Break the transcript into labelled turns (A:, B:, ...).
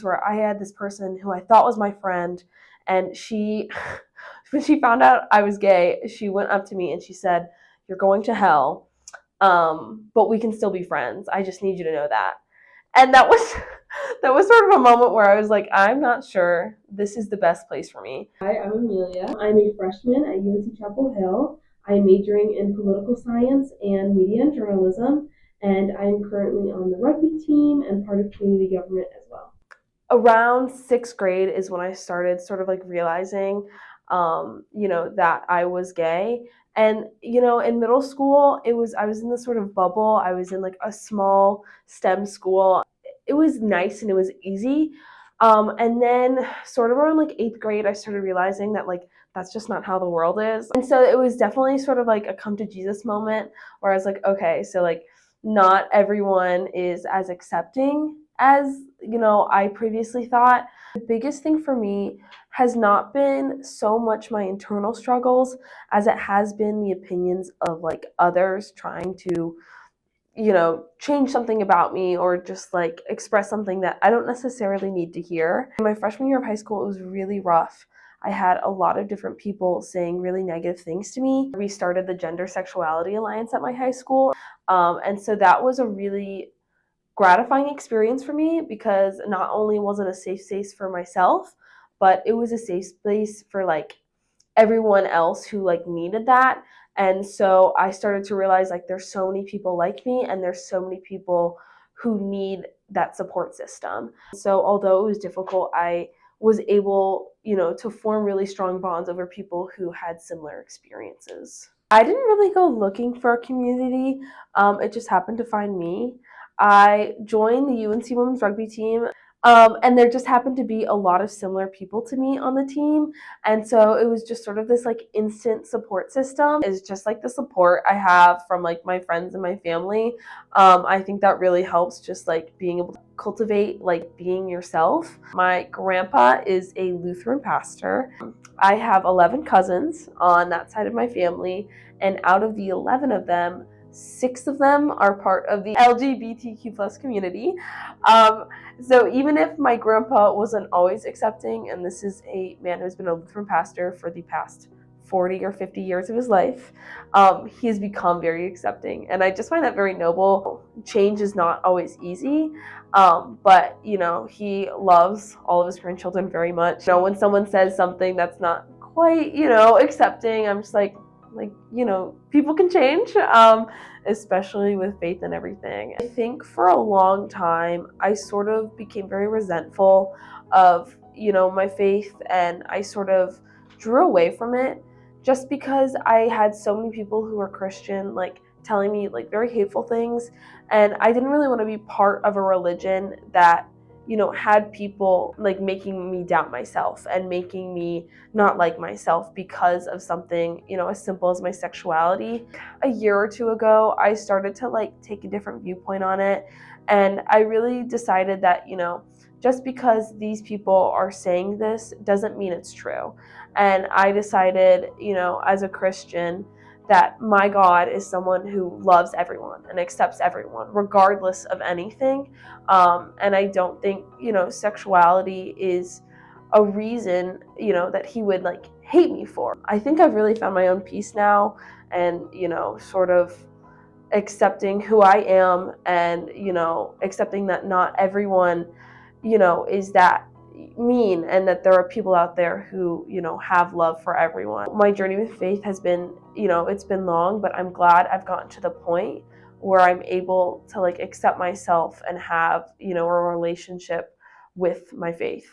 A: Where I had this person who I thought was my friend, and she, when she found out I was gay, she went up to me and she said, "You're going to hell, but we can still be friends. I just need you to know that." And that was that was sort of a moment where I was like, I'm not sure this is the best place for me. Hi, I'm Amelia. I'm a freshman at UNC Chapel Hill. I'm majoring in political science and media and journalism, and I'm currently on the rugby team and part of community government as well. Around sixth grade is when I started sort of like realizing, that I was gay. And, in middle school, I was in this sort of bubble. I was in like a small STEM school. It was nice and it was easy. And then sort of around like eighth grade, I started realizing that like that's just not how the world is. And so it was definitely sort of like a come to Jesus moment where I was like, okay, so like not everyone is as accepting as, I previously thought. The biggest thing for me has not been so much my internal struggles as it has been the opinions of like others trying to change something about me or just like express something that I don't necessarily need to hear. In my freshman year of high school, it was really rough. I had a lot of different people saying really negative things to me. We started the Gender Sexuality Alliance at my high school. And so that was a really gratifying experience for me because not only was it a safe space for myself, but it was a safe space for like everyone else who like needed that. And so I started to realize like there's so many people like me and there's so many people who need that support system. So although it was difficult, I was able, to form really strong bonds over people who had similar experiences. I didn't really go looking for a community. It just happened to find me. I joined the UNC women's rugby team. And there just happened to be a lot of similar people to me on the team. And so it was just sort of this like instant support system. It's just like the support I have from like my friends and my family. I think that really helps just like being able to cultivate like being yourself. My grandpa is a Lutheran pastor. I have 11 cousins on that side of my family. And out of the 11 of them, 6 of them are part of the LGBTQ plus community. So even if my grandpa wasn't always accepting, and this is a man who's been a Lutheran pastor for the past 40 or 50 years of his life, he has become very accepting. And I just find that very noble. Change is not always easy, but, he loves all of his grandchildren very much. When someone says something that's not quite, accepting, I'm just like, people can change, especially with faith and everything. I think for a long time, I sort of became very resentful of, my faith, and I sort of drew away from it just because I had so many people who were Christian, like, telling me, like, very hateful things, and I didn't really want to be part of a religion that had people like making me doubt myself and making me not like myself because of something, as simple as my sexuality. A year or two ago, I started to like take a different viewpoint on it. And I really decided that, just because these people are saying this doesn't mean it's true. And I decided, as a Christian, that my God is someone who loves everyone and accepts everyone, regardless of anything. And I don't think, sexuality is a reason, that he would like hate me for. I think I've really found my own peace now and, sort of accepting who I am and, accepting that not everyone, is that mean and that there are people out there who, have love for everyone. My journey with faith has been, it's been long, but I'm glad I've gotten to the point where I'm able to like accept myself and have, a relationship with my faith.